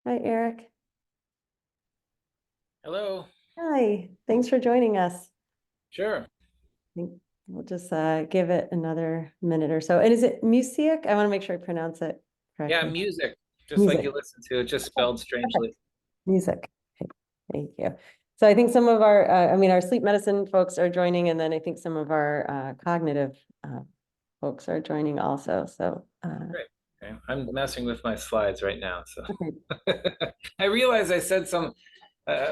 Hi, Eric. Hello. Hi, thanks for joining us. Sure. think We'll just give it another minute or so. And is it music? I want to make sure I pronounce it Yeah, correctly. music, just like Music. you listen to it, just Oh, spelled strangely. perfect. Music. Okay, thank you. So I think some of our, our sleep medicine folks are joining, and then I think some of our cognitive folks are joining also. So, Great. Okay. I'm messing with my slides right now, so okay. I realize I said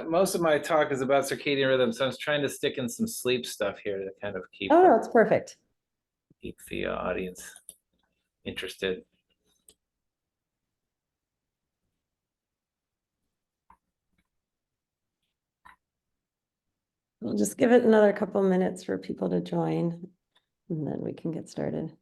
most of my talk is about circadian rhythm, so I was trying to stick in some sleep stuff here to kind of Oh, no, it's perfect. keep the audience interested. We'll just give it another couple minutes for people to join, and then we can get started.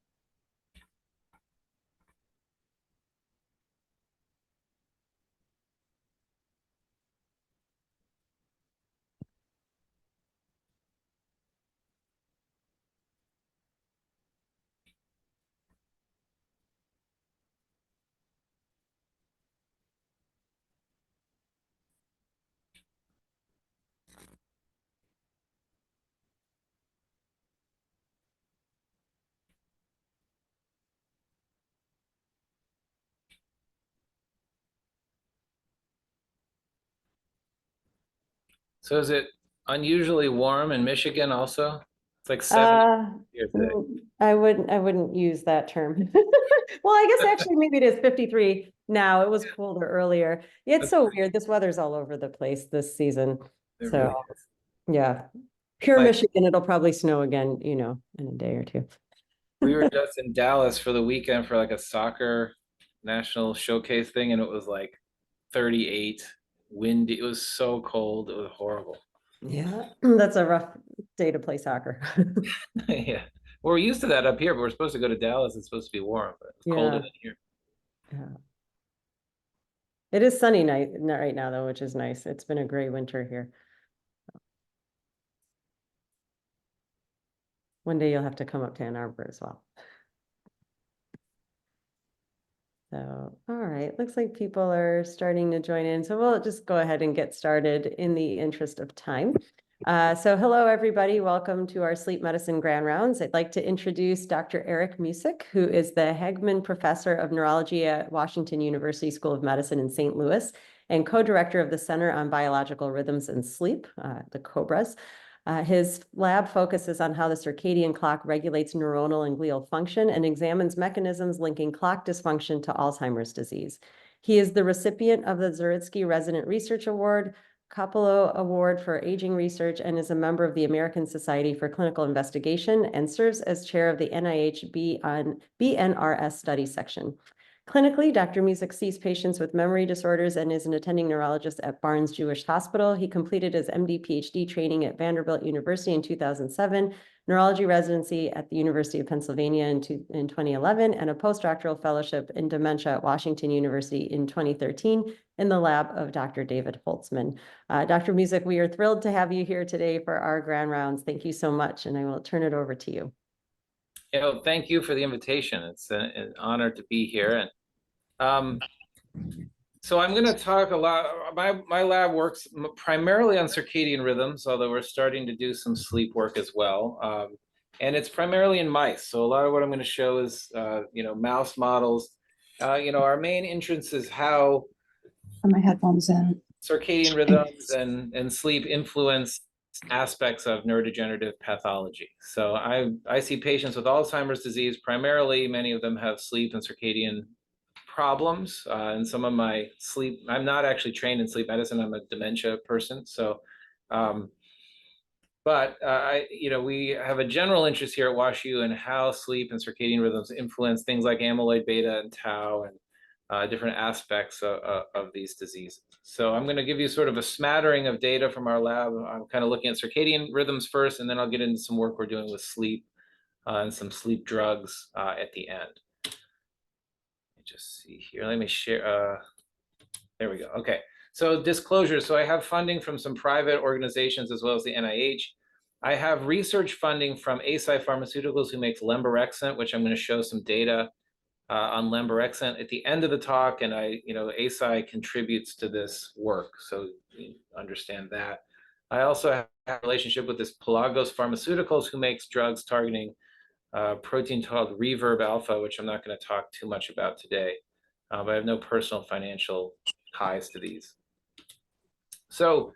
So is it unusually warm in Michigan also? It's like 70 Uh, here today. I wouldn't use that term. Well, I guess actually maybe it is 53 now. It was colder earlier. It's That's so pretty, weird. This weather's all over the place this season. it So really is. yeah, pure Like Michigan, it'll probably snow again, in a day or two. we were just in Dallas for the weekend for like a soccer national showcase thing, and it was like 38, windy. It was so cold. It was horrible. Yeah, that's a rough day to play soccer. Yeah. We're used to that up here, but we're supposed to go to Dallas. It's supposed to be warm, but it's colder Yeah, than here. yeah. It is sunny night right now though, which is nice. It's been a gray winter here. One day you'll have to come up to Ann Arbor as well. So, all right, looks like people are starting to join in. So we'll just go ahead and get started in the interest of time. So hello, everybody. Welcome to our Sleep Medicine Grand Rounds. I'd like to introduce Dr. Eric Musick, who is the Hegman Professor of Neurology at Washington University School of Medicine in St. Louis and co-director of the Center on Biological Rhythms and Sleep, the COBRAs. His lab focuses on how the circadian clock regulates neuronal and glial function and examines mechanisms linking clock dysfunction to Alzheimer's disease. He is the recipient of the Zaritsky Resident Research Award, Coppola Award for Aging Research, and is a member of the American Society for Clinical Investigation and serves as chair of the NIH BNRS study section. Clinically, Dr. Musick sees patients with memory disorders and is an attending neurologist at Barnes Jewish Hospital. He completed his MD PhD training at Vanderbilt University in 2007, neurology residency at the University of Pennsylvania in 2011, and a postdoctoral fellowship in dementia at Washington University in 2013 in the lab of Dr. David Holtzman. Dr. Musick, we are thrilled to have you here today for our grand rounds. Thank you so much, and I will turn it over to you. Thank you for the invitation. It's an honor to be here. And um, so I'm going to talk a lot. My lab works primarily on circadian rhythms, although we're starting to do some sleep work as well. And it's primarily in mice. So a lot of what I'm going to show is, mouse models. Our main interest is how Put my headphones in. circadian rhythms and sleep influence aspects of neurodegenerative pathology. So I see patients with Alzheimer's disease. Primarily, many of them have sleep and circadian problems. And some of my sleep, I'm not actually trained in sleep medicine. I'm a dementia person. So, we have a general interest here at WashU in how sleep and circadian rhythms influence things like amyloid beta and tau and different aspects of these diseases. So I'm going to give you sort of a smattering of data from our lab. I'm kind of looking at circadian rhythms first, and then I'll get into some work we're doing with sleep and some sleep drugs at the end. Let me just see here. Let me share. There we go. Okay. So disclosure. So I have funding from some private organizations as well as the NIH. I have research funding from Eisai Pharmaceuticals, who makes lemborexant, which I'm going to show some data on lemborexant at the end of the talk, and Eisai contributes to this work, so you understand that. I also have a relationship with this Pelagos Pharmaceuticals, who makes drugs targeting protein called reverb alpha, which I'm not going to talk too much about today, but I have no personal financial ties to these. So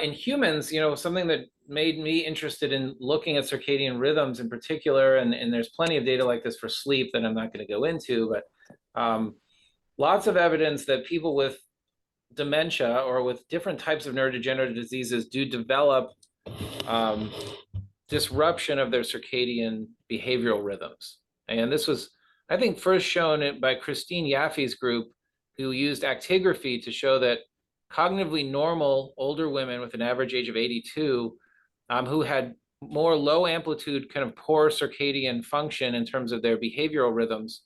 in humans, something that made me interested in looking at circadian rhythms in particular, and there's plenty of data like this for sleep that I'm not going to go into, but lots of evidence that people with dementia or with different types of neurodegenerative diseases do develop disruption of their circadian behavioral rhythms. And this was, I think, first shown by Christine Yaffe's group, who used actigraphy to show that cognitively normal older women with an average age of 82 who had more low amplitude, kind of poor circadian function in terms of their behavioral rhythms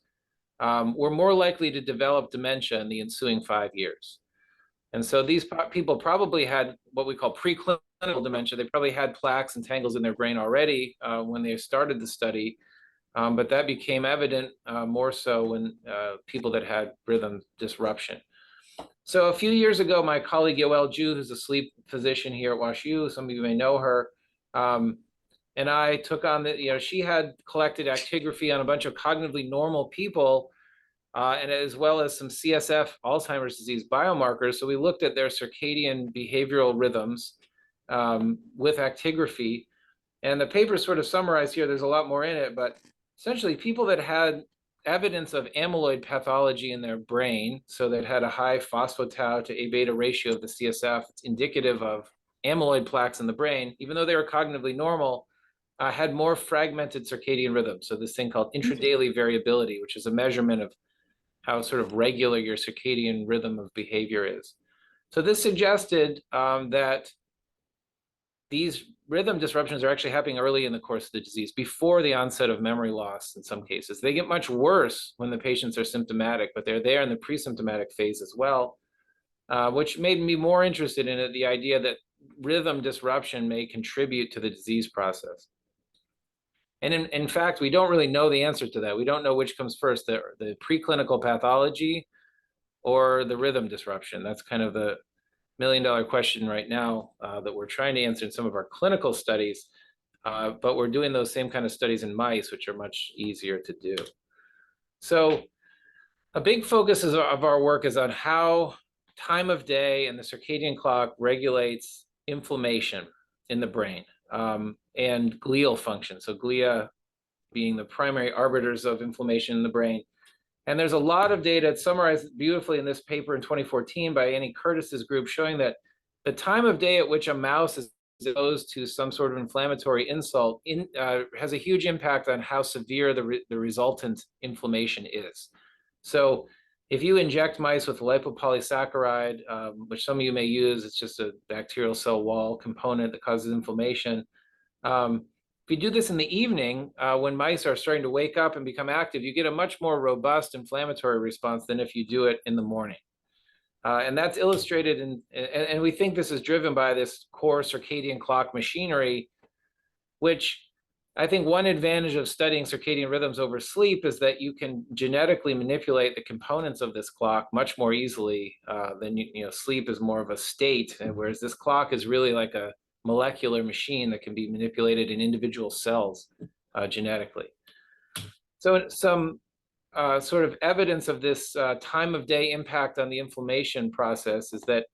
were more likely to develop dementia in the ensuing 5 years. And so these people probably had what we call preclinical dementia. They probably had plaques and tangles in their brain already when they started the study, but that became evident more so when people that had rhythm disruption. So a few years ago, my colleague Yoel Ju, who's a sleep physician here at WashU, some of you may know her, and I took on she had collected actigraphy on a bunch of cognitively normal people, and as well as some CSF Alzheimer's disease biomarkers. So we looked at their circadian behavioral rhythms with actigraphy. And the paper sort of summarized here, there's a lot more in it, but essentially people that had evidence of amyloid pathology in their brain, so that had a high phospho-tau to A-beta ratio of the CSF, it's indicative of amyloid plaques in the brain, even though they were cognitively normal, had more fragmented circadian rhythms. So this thing called intradaily variability, which is a measurement of how sort of regular your circadian rhythm of behavior is. So this suggested that these rhythm disruptions are actually happening early in the course of the disease, before the onset of memory loss in some cases. They get much worse when the patients are symptomatic, but they're there in the pre-symptomatic phase as well, which made me more interested in it, the idea that rhythm disruption may contribute to the disease process. And in fact, we don't really know the answer to that. We don't know which comes first, the preclinical pathology or the rhythm disruption. That's kind of the million-dollar question right now that we're trying to answer in some of our clinical studies, but we're doing those same kind of studies in mice, which are much easier to do. So a big focus of our work is on how time of day and the circadian clock regulates inflammation in the brain and glial function. So glia being the primary arbiters of inflammation in the brain. And there's a lot of data, it's summarized beautifully in this paper in 2014 by Annie Curtis's group, showing that the time of day at which a mouse is exposed to some sort of inflammatory insult has a huge impact on how severe the resultant inflammation is. So if you inject mice with lipopolysaccharide, which some of you may use, it's just a bacterial cell wall component that causes inflammation. If you do this in the evening, when mice are starting to wake up and become active, you get a much more robust inflammatory response than if you do it in the morning. And that's illustrated and we think this is driven by this core circadian clock machinery, which I think one advantage of studying circadian rhythms over sleep is that you can genetically manipulate the components of this clock much more easily than sleep is more of a state, whereas this clock is really like a molecular machine that can be manipulated in individual cells genetically. So some sort of evidence of this time of day impact on the inflammation process is that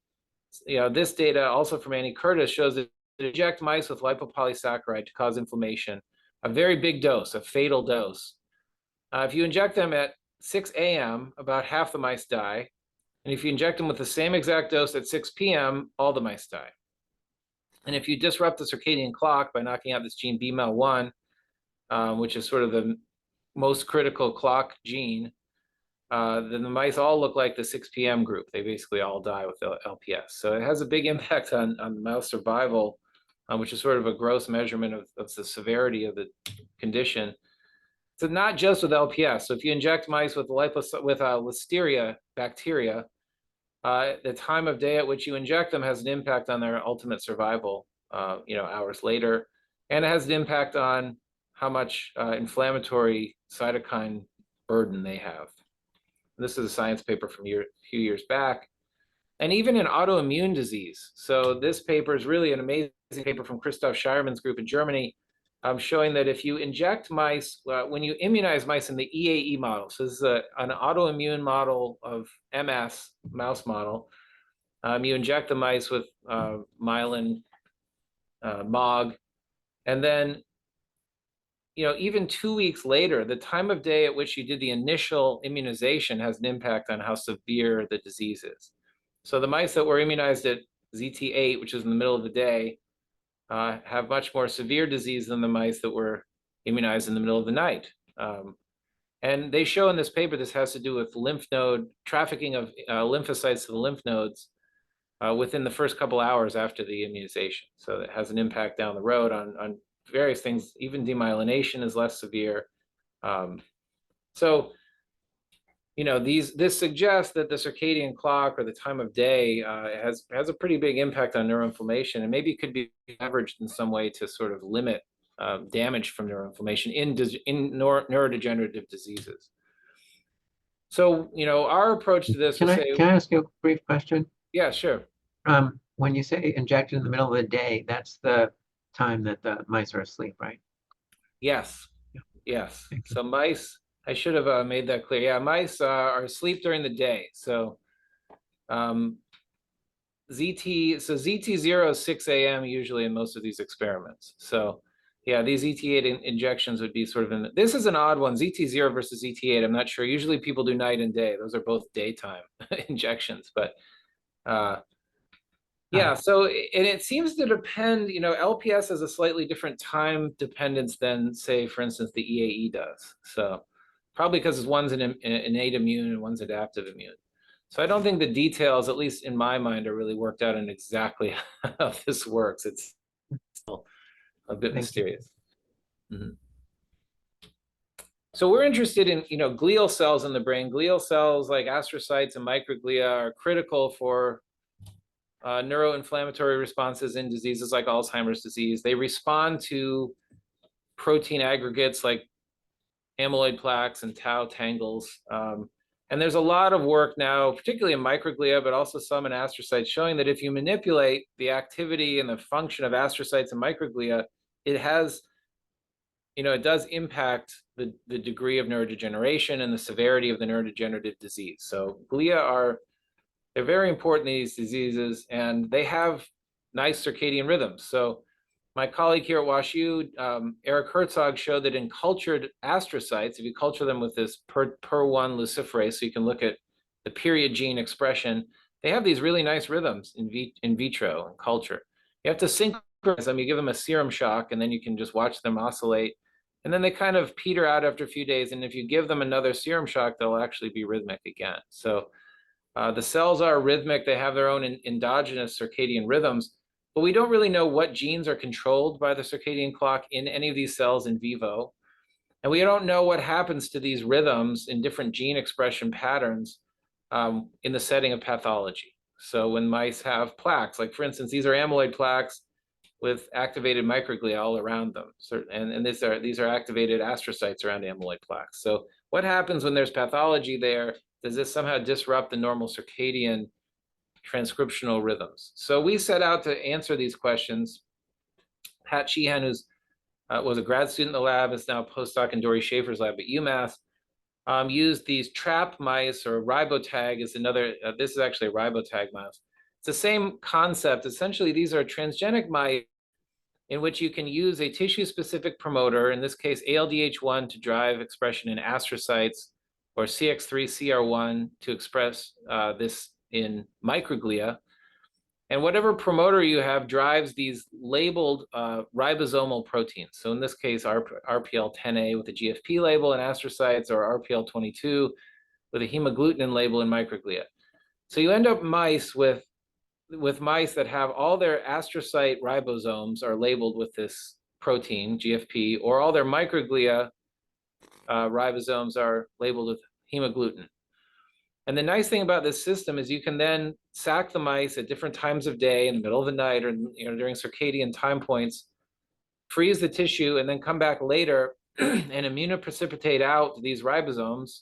this data also from Annie Curtis shows that inject mice with lipopolysaccharide to cause inflammation, a very big dose, a fatal dose. If you inject them at 6 a.m., about half the mice die. And if you inject them with the same exact dose at 6 p.m., all the mice die. And if you disrupt the circadian clock by knocking out this gene BMEL1, which is sort of the most critical clock gene, then the mice all look like the 6 p.m. group. They basically all die with LPS. So it has a big impact on mouse survival, which is sort of a gross measurement of the severity of the condition. So not just with LPS. So if you inject mice with Listeria bacteria, the time of day at which you inject them has an impact on their ultimate survival, hours later, and it has an impact on how much inflammatory cytokine burden they have. This is a science paper from a few years back. And even in autoimmune disease. So this paper is really an amazing paper from Christoph Scheierman's group in Germany, showing that if you inject mice, when you immunize mice in the EAE model, so this is an autoimmune model of MS, mouse model, you inject the mice with myelin, MOG, and then even 2 weeks later, the time of day at which you did the initial immunization has an impact on how severe the disease is. So the mice that were immunized at ZT8, which is in the middle of the day, have much more severe disease than the mice that were immunized in the middle of the night. And they show in this paper this has to do with lymph node trafficking of lymphocytes to the lymph nodes within the first couple hours after the immunization. So it has an impact down the road on various things. Even demyelination is less severe. This suggests that the circadian clock or the time of day has a pretty big impact on neuroinflammation, and maybe could be leveraged in some way to sort of limit damage from neuroinflammation in neurodegenerative diseases. So, our approach to this Can I ask you a brief question? Yeah, sure. When you say injected in the middle of the day, that's the time that the mice are asleep, right? Yes. Yes. So mice, I should have made that clear. Yeah, mice are asleep during the day. So ZT0 is 6 a.m. usually in most of these experiments. So yeah, these ZT8 injections would be sort of this is an odd one, ZT0 versus ZT8. I'm not sure. Usually people do night and day. Those are both daytime injections, but yeah, so, and it seems to depend, LPS has a slightly different time dependence than, say, for instance, the EAE does. So probably because one's an innate immune and one's adaptive immune. So I don't think the details, at least in my mind, are really worked out in exactly how this works. It's still a bit mysterious. Mm-hmm. So we're interested in, glial cells in the brain. Glial cells like astrocytes and microglia are critical for neuroinflammatory responses in diseases like Alzheimer's disease. They respond to protein aggregates like amyloid plaques and tau tangles. And there's a lot of work now, particularly in microglia, but also some in astrocytes, showing that if you manipulate the activity and the function of astrocytes and microglia, it has, it does impact the degree of neurodegeneration and the severity of the neurodegenerative disease. So glia they're very important in these diseases, and they have nice circadian rhythms. So my colleague here at WashU, Eric Herzog, showed that in cultured astrocytes, if you culture them with this PER1 luciferase, so you can look at the period gene expression, they have these really nice rhythms in vitro in culture. You have to synchronize them. You give them a serum shock, and then you can just watch them oscillate. And then they kind of peter out after a few days. And if you give them another serum shock, they'll actually be rhythmic again. So the cells are rhythmic. They have their own endogenous circadian rhythms, but we don't really know what genes are controlled by the circadian clock in any of these cells in vivo. And we don't know what happens to these rhythms in different gene expression patterns in the setting of pathology. So when mice have plaques, like for instance, these are amyloid plaques with activated microglia all around them. And these are activated astrocytes around amyloid plaques. So what happens when there's pathology there? Does this somehow disrupt the normal circadian transcriptional rhythms? So we set out to answer these questions. Pat Sheehan, who was a grad student in the lab, is now a postdoc in Dory Schaefer's lab at UMass, used these trap mice, or ribotag is another, this is actually a ribotag mouse. It's the same concept. Essentially, these are transgenic mice in which you can use a tissue-specific promoter, in this case ALDH1, to drive expression in astrocytes, or CX3CR1 to express this in microglia. And whatever promoter you have drives these labeled ribosomal proteins. So in this case, RPL10A with a GFP label in astrocytes, or RPL22 with a hemagglutinin label in microglia. So you end up with mice that have all their astrocyte ribosomes are labeled with this protein, GFP, or all their microglia ribosomes are labeled with hemagglutinin. And the nice thing about this system is you can then sack the mice at different times of day, in the middle of the night, or during circadian time points, freeze the tissue, and then come back later and immunoprecipitate out these ribosomes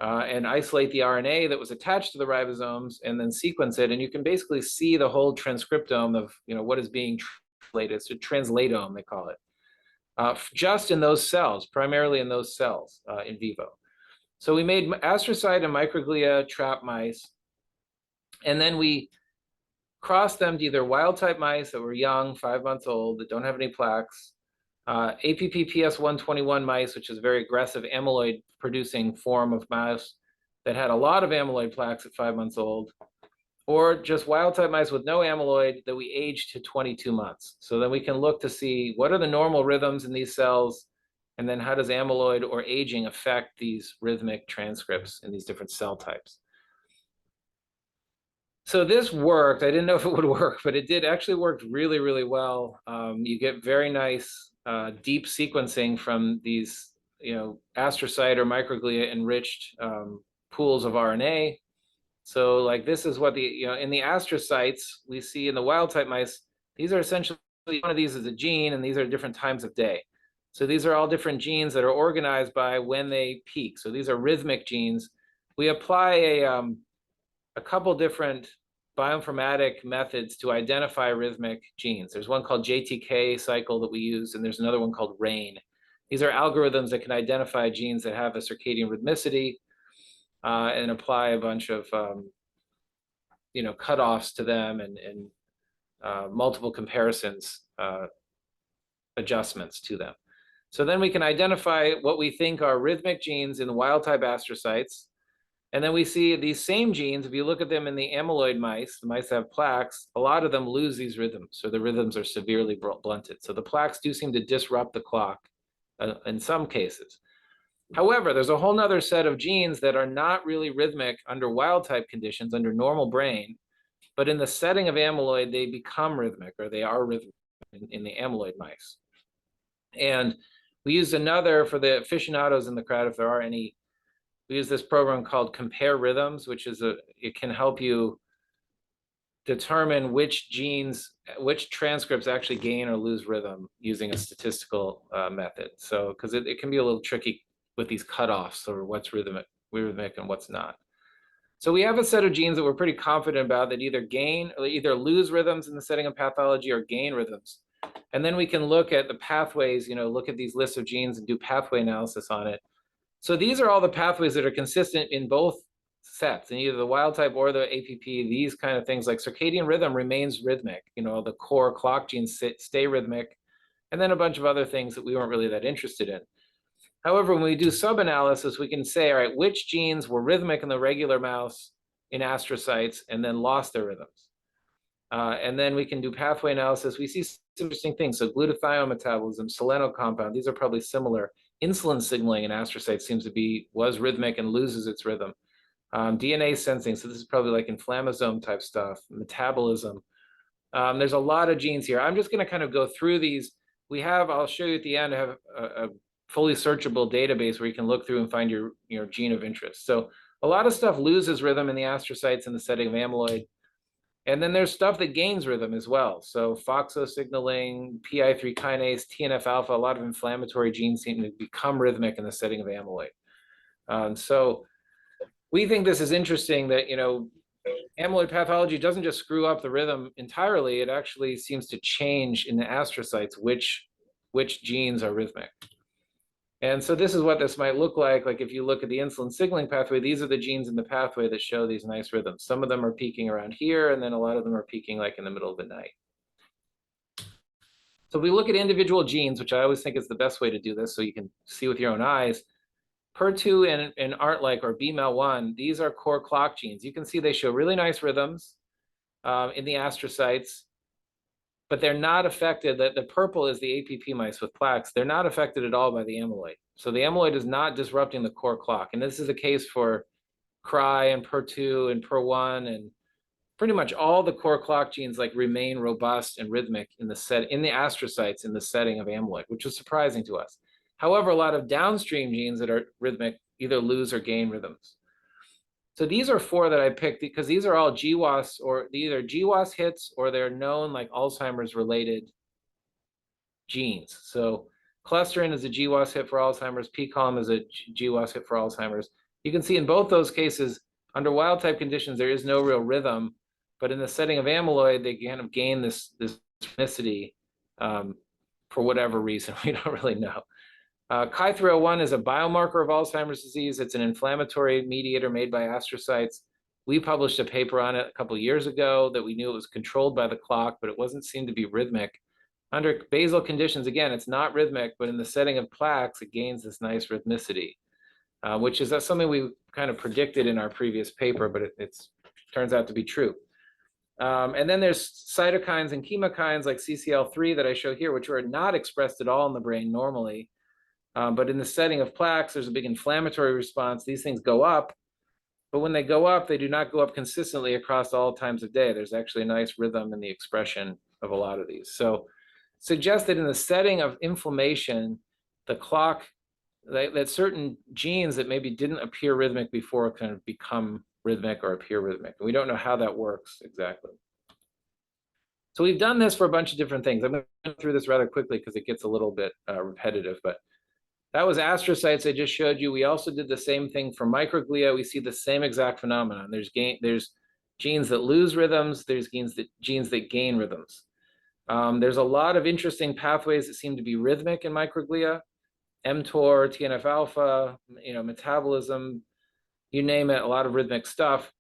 and isolate the RNA that was attached to the ribosomes and then sequence it. And you can basically see the whole transcriptome of what is being translated. It's a translatome, they call it, just in those cells, primarily in those cells in vivo. So we made astrocyte and microglia trap mice, and then we crossed them to either wild type mice that were young, 5 months old, that don't have any plaques, APP-PS121 mice, which is a very aggressive amyloid producing form of mouse that had a lot of amyloid plaques at 5 months old, or just wild type mice with no amyloid that we aged to 22 months. So then we can look to see what are the normal rhythms in these cells, and then how does amyloid or aging affect these rhythmic transcripts in these different cell types. So this worked. I didn't know if it would work, but it did actually work really, really well. You get very nice deep sequencing from these, astrocyte or microglia enriched pools of RNA. So like this is what in the astrocytes we see in the wild type mice, these are essentially, one of these is a gene and these are different times of day. So these are all different genes that are organized by when they peak. So these are rhythmic genes. We apply a couple different bioinformatic methods to identify rhythmic genes. There's one called JTK cycle that we use, and there's another one called RAIN. These are algorithms that can identify genes that have a circadian rhythmicity and apply a bunch of cutoffs to them and multiple comparisons adjustments to them. So then we can identify what we think are rhythmic genes in the wild type astrocytes. And then we see these same genes, if you look at them in the amyloid mice, the mice that have plaques, a lot of them lose these rhythms, so the rhythms are severely blunted. So the plaques do seem to disrupt the clock in some cases. However, there's a whole nother set of genes that are not really rhythmic under wild type conditions, under normal brain, but in the setting of amyloid, they become rhythmic, or they are rhythmic in the amyloid mice. And we used another, for the aficionados in the crowd, if there are any, we use this program called Compare Rhythms, which is it can help you determine which genes, which transcripts actually gain or lose rhythm using a statistical method. So, because it can be a little tricky with these cutoffs, or what's rhythmic and what's not. So we have a set of genes that we're pretty confident about that either lose rhythms in the setting of pathology or gain rhythms. And then we can look at the pathways, look at these lists of genes and do pathway analysis on it. So these are all the pathways that are consistent in both sets, in either the wild type or the APP. These kind of things like circadian rhythm remains rhythmic. The core clock genes stay rhythmic, and then a bunch of other things that we weren't really that interested in. However, when we do sub-analysis, we can say, all right, which genes were rhythmic in the regular mouse in astrocytes and then lost their rhythms. And then we can do pathway analysis. We see some interesting things. So glutathione metabolism, seleno compound, these are probably similar. Insulin signaling in astrocytes was rhythmic and loses its rhythm. DNA sensing, so this is probably like inflammasome type stuff, metabolism. There's a lot of genes here. I'm just going to kind of go through these. I'll show you at the end, I have a fully searchable database where you can look through and find your gene of interest. So a lot of stuff loses rhythm in the astrocytes in the setting of amyloid. And then there's stuff that gains rhythm as well. So FOXO signaling, PI3 kinase, TNF alpha, a lot of inflammatory genes seem to become rhythmic in the setting of amyloid. So we think this is interesting that, amyloid pathology doesn't just screw up the rhythm entirely. It actually seems to change in the astrocytes which genes are rhythmic. And so this is what this might look like. Like if you look at the insulin signaling pathway, these are the genes in the pathway that show these nice rhythms. Some of them are peaking around here, and then a lot of them are peaking like in the middle of the night. So if we look at individual genes, which I always think is the best way to do this so you can see with your own eyes, PER2 and ART-like, or BMEL1, these are core clock genes. You can see they show really nice rhythms in the astrocytes, but they're not affected. The purple is the APP mice with plaques. They're not affected at all by the amyloid. So the amyloid is not disrupting the core clock. And this is the case for CRY and PER2 and PER1, and pretty much all the core clock genes remain robust and rhythmic in the astrocytes in the setting of amyloid, which was surprising to us. However, a lot of downstream genes that are rhythmic either lose or gain rhythms. So these are 4 that I picked because these are all GWAS, or either GWAS hits or they're known like Alzheimer's related genes. So clusterin is a GWAS hit for Alzheimer's. PCALM is a GWAS hit for Alzheimer's. You can see in both those cases, under wild type conditions, there is no real rhythm, but in the setting of amyloid, they kind of gain this rhythmicity for whatever reason. We don't really know. Chi301 is a biomarker of Alzheimer's disease. It's an inflammatory mediator made by astrocytes. We published a paper on it a couple of years ago that we knew it was controlled by the clock, but it wasn't seen to be rhythmic. Under basal conditions, again, it's not rhythmic, but in the setting of plaques, it gains this nice rhythmicity, which is something we kind of predicted in our previous paper, but it turns out to be true. And then there's cytokines and chemokines like CCL3 that I show here, which are not expressed at all in the brain normally. But in the setting of plaques, there's a big inflammatory response. These things go up, but when they go up, they do not go up consistently across all times of day. There's actually a nice rhythm in the expression of a lot of these. So suggests that in the setting of inflammation, the clock, that certain genes that maybe didn't appear rhythmic before kind of become rhythmic or appear rhythmic. And we don't know how that works exactly. So we've done this for a bunch of different things. I'm going to go through this rather quickly because it gets a little bit repetitive, but that was astrocytes I just showed you. We also did the same thing for microglia. We see the same exact phenomenon. There's genes that lose rhythms. There's genes that gain rhythms. There's a lot of interesting pathways that seem to be rhythmic in microglia. mTOR, TNF alpha, metabolism, you name it, a lot of rhythmic stuff.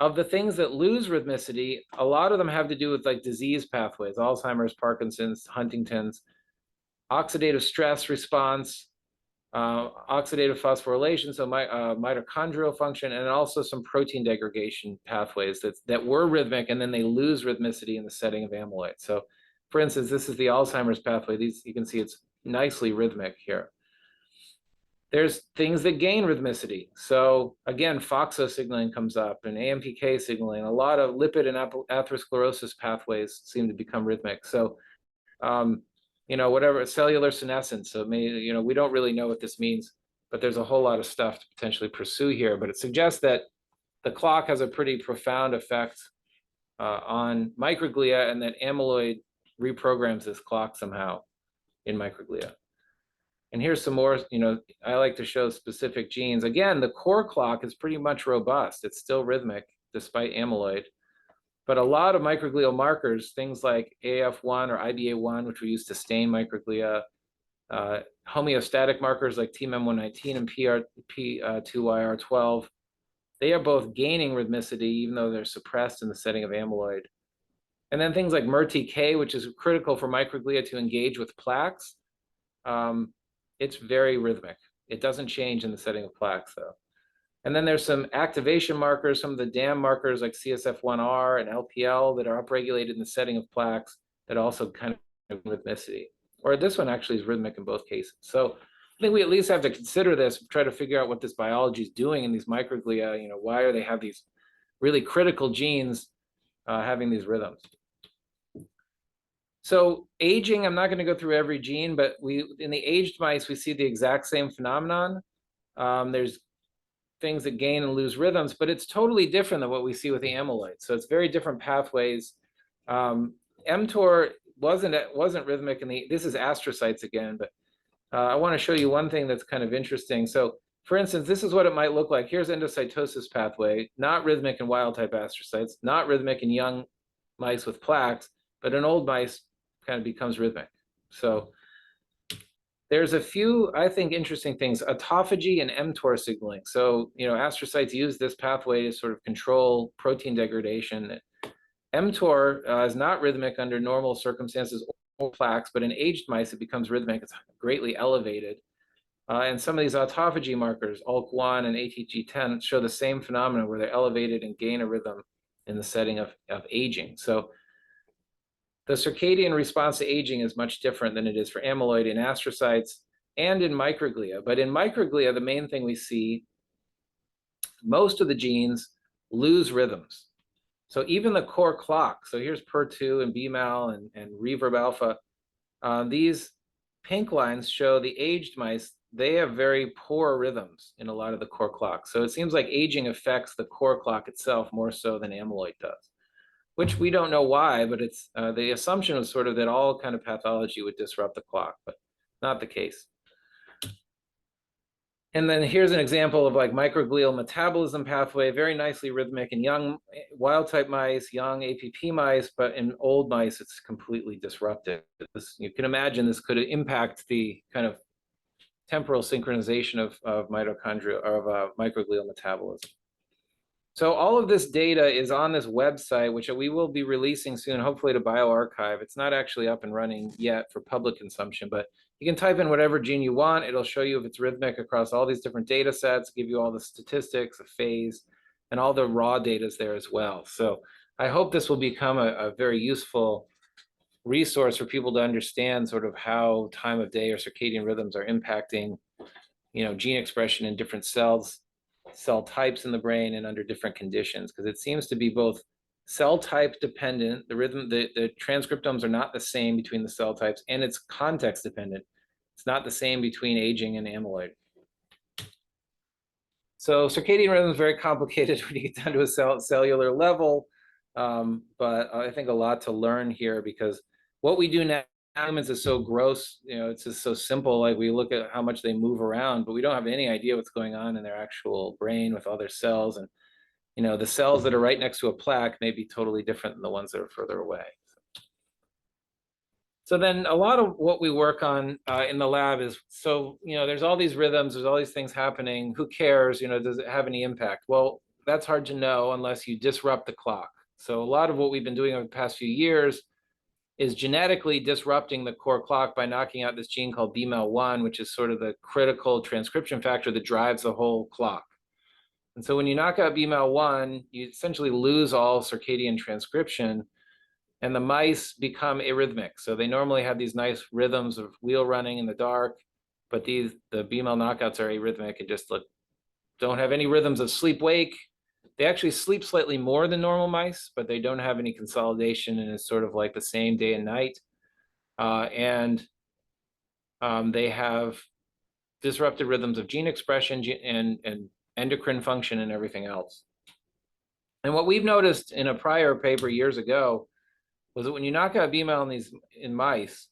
Of the things that lose rhythmicity, a lot of them have to do with like disease pathways, Alzheimer's, Parkinson's, Huntington's, oxidative stress response, oxidative phosphorylation, so mitochondrial function, and also some protein degradation pathways that were rhythmic, and then they lose rhythmicity in the setting of amyloid. So for instance, this is the Alzheimer's pathway. You can see it's nicely rhythmic here. There's things that gain rhythmicity. So again, FOXO signaling comes up and AMPK signaling. A lot of lipid and atherosclerosis pathways seem to become rhythmic. So, whatever, cellular senescence. So we don't really know what this means, but there's a whole lot of stuff to potentially pursue here. But it suggests that the clock has a pretty profound effect on microglia, and that amyloid reprograms this clock somehow in microglia. And here's some more, I like to show specific genes. Again, the core clock is pretty much robust. It's still rhythmic despite amyloid. But a lot of microglial markers, things like AF1 or IBA1, which we use to stain microglia, homeostatic markers like TMEM119 and P2YR12, they are both gaining rhythmicity even though they're suppressed in the setting of amyloid. And then things like MERTK, which is critical for microglia to engage with plaques, it's very rhythmic. It doesn't change in the setting of plaques though. And then there's some activation markers, some of the DAM markers like CSF1R and LPL that are upregulated in the setting of plaques that also kind of rhythmicity. Or this one actually is rhythmic in both cases. So I think we at least have to consider this, try to figure out what this biology is doing in these microglia. Why are they have these really critical genes having these rhythms? So aging, I'm not going to go through every gene, but in the aged mice, we see the exact same phenomenon. There's things that gain and lose rhythms, but it's totally different than what we see with the amyloid. So it's very different pathways. mTOR wasn't rhythmic this is astrocytes again, but I want to show you one thing that's kind of interesting. So for instance, this is what it might look like. Here's endocytosis pathway, not rhythmic in wild type astrocytes, not rhythmic in young mice with plaques, but in old mice kind of becomes rhythmic. So there's a few, I think, interesting things. Autophagy and mTOR signaling. So, astrocytes use this pathway to sort of control protein degradation. mTOR is not rhythmic under normal circumstances or plaques, but in aged mice, it becomes rhythmic. It's greatly elevated. And some of these autophagy markers, ALK1 and ATG10, show the same phenomenon where they're elevated and gain a rhythm in the setting of aging. So the circadian response to aging is much different than it is for amyloid in astrocytes and in microglia. But in microglia, the main thing we see, most of the genes lose rhythms. So even the core clock, so here's PER2 and BMAL and reverb alpha, these pink lines show the aged mice, they have very poor rhythms in a lot of the core clock. So it seems like aging affects the core clock itself more so than amyloid does, which we don't know why, but it's the assumption was sort of that all kind of pathology would disrupt the clock. But not the case. And then here's an example of like microglial metabolism pathway, very nicely rhythmic in young wild type mice, young APP mice, but in old mice, it's completely disrupted. You can imagine this could impact the kind of temporal synchronization of mitochondria, of microglial metabolism. So all of this data is on this website, which we will be releasing soon, hopefully to bioRxiv. It's not actually up and running yet for public consumption, but you can type in whatever gene you want. It'll show you if it's rhythmic across all these different data sets, give you all the statistics, the phase, and all the raw data is there as well. So I hope this will become a very useful resource for people to understand sort of how time of day or circadian rhythms are impacting, gene expression in different cells, cell types in the brain, and under different conditions, because it seems to be both cell type dependent. The rhythm, the transcriptomes are not the same between the cell types, and it's context dependent. It's not the same between aging and amyloid. So circadian rhythm is very complicated when you get down to a cellular level, but I think a lot to learn here, because what we do now humans is so gross, it's just so simple. Like we look at how much they move around, but we don't have any idea what's going on in their actual brain with all their cells. And, the cells that are right next to a plaque may be totally different than the ones that are further away. So then a lot of what we work on in the lab is, there's all these rhythms, there's all these things happening. Who cares? Does it have any impact? Well, that's hard to know unless you disrupt the clock. So a lot of what we've been doing over the past few years is genetically disrupting the core clock by knocking out this gene called BMEL1, which is sort of the critical transcription factor that drives the whole clock. And so when you knock out BMEL1, you essentially lose all circadian transcription, and the mice become arrhythmic. So they normally have these nice rhythms of wheel running in the dark, but the BMEL knockouts are arrhythmic and just don't have any rhythms of sleep-wake. They actually sleep slightly more than normal mice, but they don't have any consolidation, and it's sort of like the same day and night. They have disrupted rhythms of gene expression and endocrine function and everything else. And what we've noticed in a prior paper years ago was that when you knock out BMEL in mice,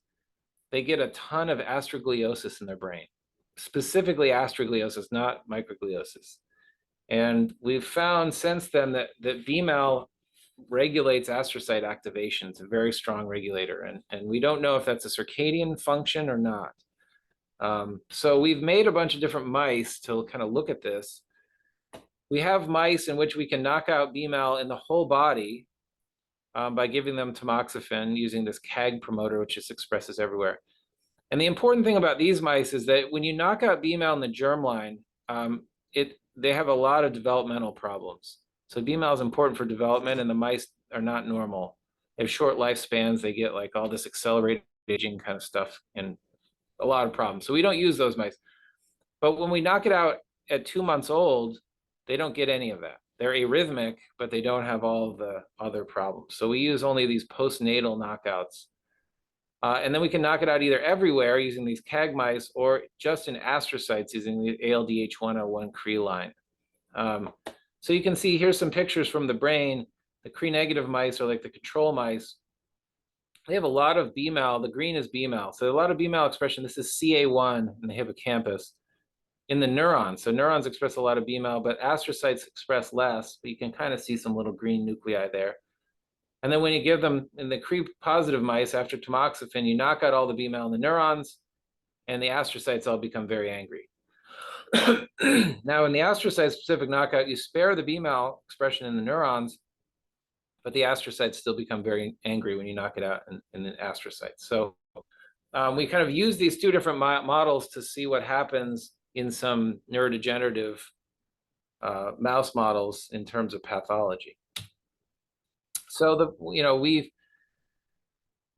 they get a ton of astrogliosis in their brain, specifically astrogliosis, not microgliosis. And we've found since then that BMEL regulates astrocyte activation. It's a very strong regulator. And we don't know if that's a circadian function or not. So we've made a bunch of different mice to kind of look at this. We have mice in which we can knock out BMEL in the whole body by giving them tamoxifen using this CAG promoter, which just expresses everywhere. And the important thing about these mice is that when you knock out BMEL in the germline, they have a lot of developmental problems. So BMEL is important for development, and the mice are not normal. They have short lifespans. They get like all this accelerated aging kind of stuff and a lot of problems. So we don't use those mice. But when we knock it out at 2 months old, they don't get any of that. They're arrhythmic, but they don't have all the other problems. So we use only these postnatal knockouts. And then we can knock it out either everywhere using these CAG mice or just in astrocytes using the ALDH101 Cre line. So you can see here's some pictures from the brain. The Cre negative mice are like the control mice. They have a lot of BMEL. The green is BMEL. So a lot of BMEL expression. This is CA1 in the hippocampus in the neurons. So neurons express a lot of BMEL, but astrocytes express less, but you can kind of see some little green nuclei there. And then when you give them, in the Cre positive mice, after tamoxifen, you knock out all the BMEL in the neurons, and the astrocytes all become very angry. Now, in the astrocyte-specific knockout, you spare the BMEL expression in the neurons, but the astrocytes still become very angry when you knock it out in the astrocytes. So we kind of use these two different models to see what happens in some neurodegenerative mouse models in terms of pathology. So we've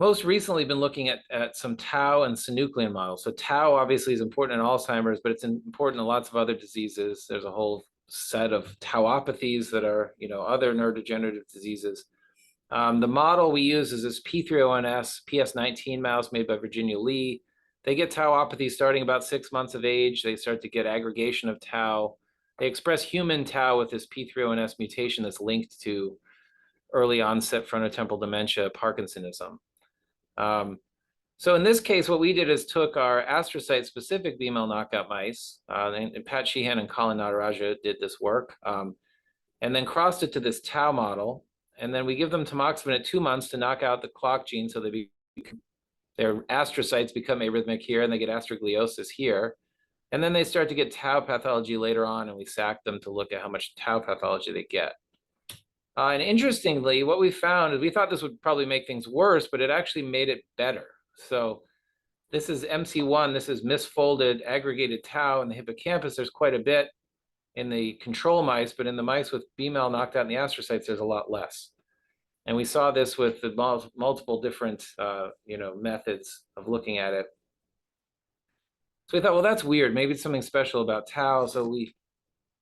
most recently been looking at some tau and synuclein models. So tau obviously is important in Alzheimer's, but it's important in lots of other diseases. There's a whole set of tauopathies that are other neurodegenerative diseases. The model we use is this P301S PS19 mouse made by Virginia Lee. They get tauopathy starting about 6 months of age. They start to get aggregation of tau. They express human tau with this P301S mutation that's linked to early onset frontotemporal dementia, Parkinsonism. So in this case, what we did is took our astrocyte-specific BML knockout mice, and Pat Sheehan and Colin Nataraja did this work, and then crossed it to this tau model. And then we give them tamoxifen at 2 months to knock out the clock gene so their astrocytes become arrhythmic here and they get astrogliosis here. And then they start to get tau pathology later on, and we sack them to look at how much tau pathology they get. And interestingly, what we found is we thought this would probably make things worse, but it actually made it better. So this is MC1, this is misfolded aggregated tau in the hippocampus. There's quite a bit in the control mice, but in the mice with BML knocked out in the astrocytes, there's a lot less. And we saw this with the multiple different methods of looking at it. So we thought, well, that's weird. Maybe it's something special about tau. So we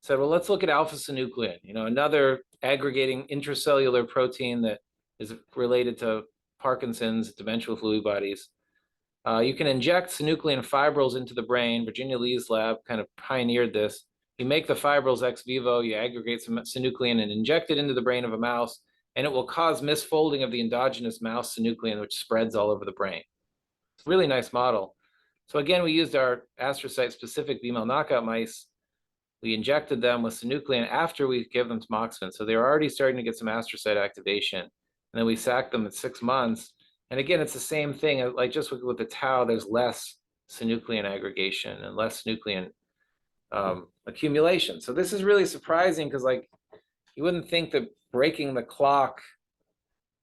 said, well, let's look at alpha-synuclein, another aggregating intracellular protein that is related to Parkinson's, dementia with Lewy bodies. You can inject synuclein fibrils into the brain. Virginia Lee's lab kind of pioneered this. You make the fibrils ex vivo, you aggregate some synuclein and inject it into the brain of a mouse, and it will cause misfolding of the endogenous mouse synuclein, which spreads all over the brain. It's a really nice model. So again, we used our astrocyte-specific BML knockout mice. We injected them with synuclein after we gave them tamoxifen. So they were already starting to get some astrocyte activation. And then we sacked them at 6 months. And again, it's the same thing. Like just with the tau, there's less synuclein aggregation and less synuclein accumulation. So this is really surprising because you wouldn't think that breaking the clock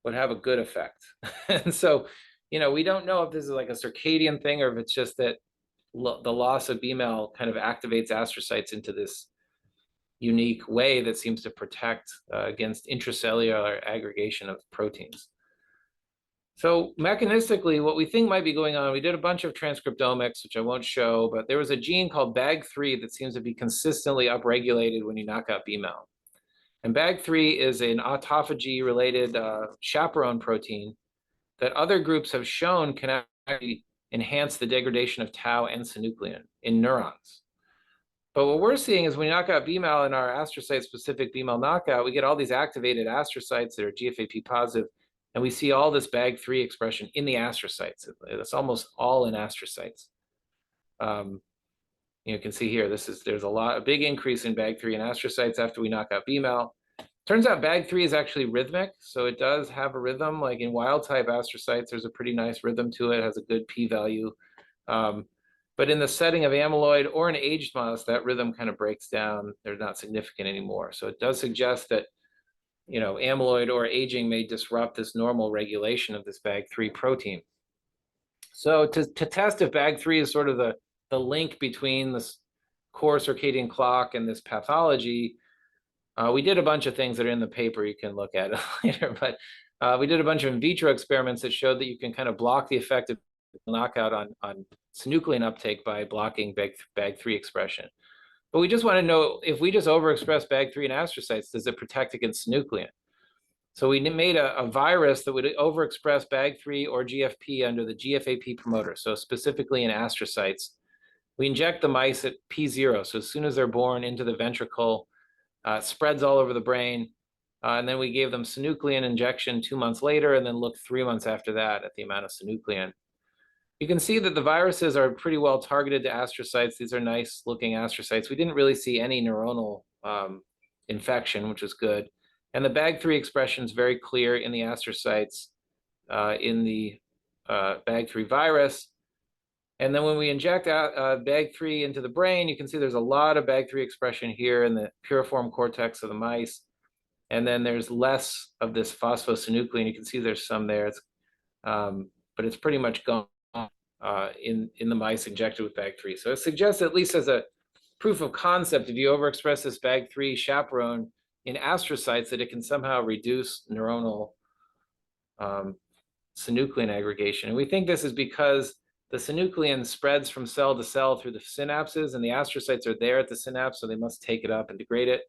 would have a good effect. And so, we don't know if this is like a circadian thing or if it's just that the loss of BML kind of activates astrocytes into this unique way that seems to protect against intracellular aggregation of proteins. So mechanistically, what we think might be going on, we did a bunch of transcriptomics, which I won't show, but there was a gene called BAG3 that seems to be consistently upregulated when you knock out BML. And BAG3 is an autophagy-related chaperone protein that other groups have shown can actually enhance the degradation of tau and synuclein in neurons. But what we're seeing is when we knock out BML in our astrocyte-specific BML knockout, we get all these activated astrocytes that are GFAP positive, and we see all this BAG3 expression in the astrocytes. It's almost all in astrocytes. You can see here, there's a big increase in BAG3 in astrocytes after we knock out BML. Turns out BAG3 is actually rhythmic, so it does have a rhythm. Like in wild-type astrocytes, there's a pretty nice rhythm to it, has a good p-value. But in the setting of amyloid or an aged mouse, that rhythm kind of breaks down. They're not significant anymore. So it does suggest that amyloid or aging may disrupt this normal regulation of this BAG3 protein. So to test if BAG3 is sort of the link between this core circadian clock and this pathology, we did a bunch of things that are in the paper. You can look at it later, but we did a bunch of in vitro experiments that showed that you can kind of block the effect of knockout on synuclein uptake by blocking BAG3 expression. But we just want to know if we just overexpress BAG3 in astrocytes, does it protect against synuclein? So we made a virus that would overexpress BAG3 or GFP under the GFAP promoter, so specifically in astrocytes. We inject the mice at P0, so as soon as they're born into the ventricle, spreads all over the brain, and then we gave them synuclein injection 2 months later, and then looked 3 months after that at the amount of synuclein. You can see that the viruses are pretty well targeted to astrocytes. These are nice looking astrocytes. We didn't really see any neuronal infection, which is good. And the BAG3 expression is very clear in the astrocytes in the BAG3 virus. And then when we inject BAG3 into the brain, you can see there's a lot of BAG3 expression here in the piriform cortex of the mice. And then there's less of this phosphosynuclein. You can see there's some there, but it's pretty much gone in the mice injected with BAG3. So it suggests, at least as a proof of concept, if you overexpress this BAG3 chaperone in astrocytes, that it can somehow reduce neuronal synuclein aggregation. And we think this is because the synuclein spreads from cell to cell through the synapses, and the astrocytes are there at the synapse, so they must take it up and degrade it.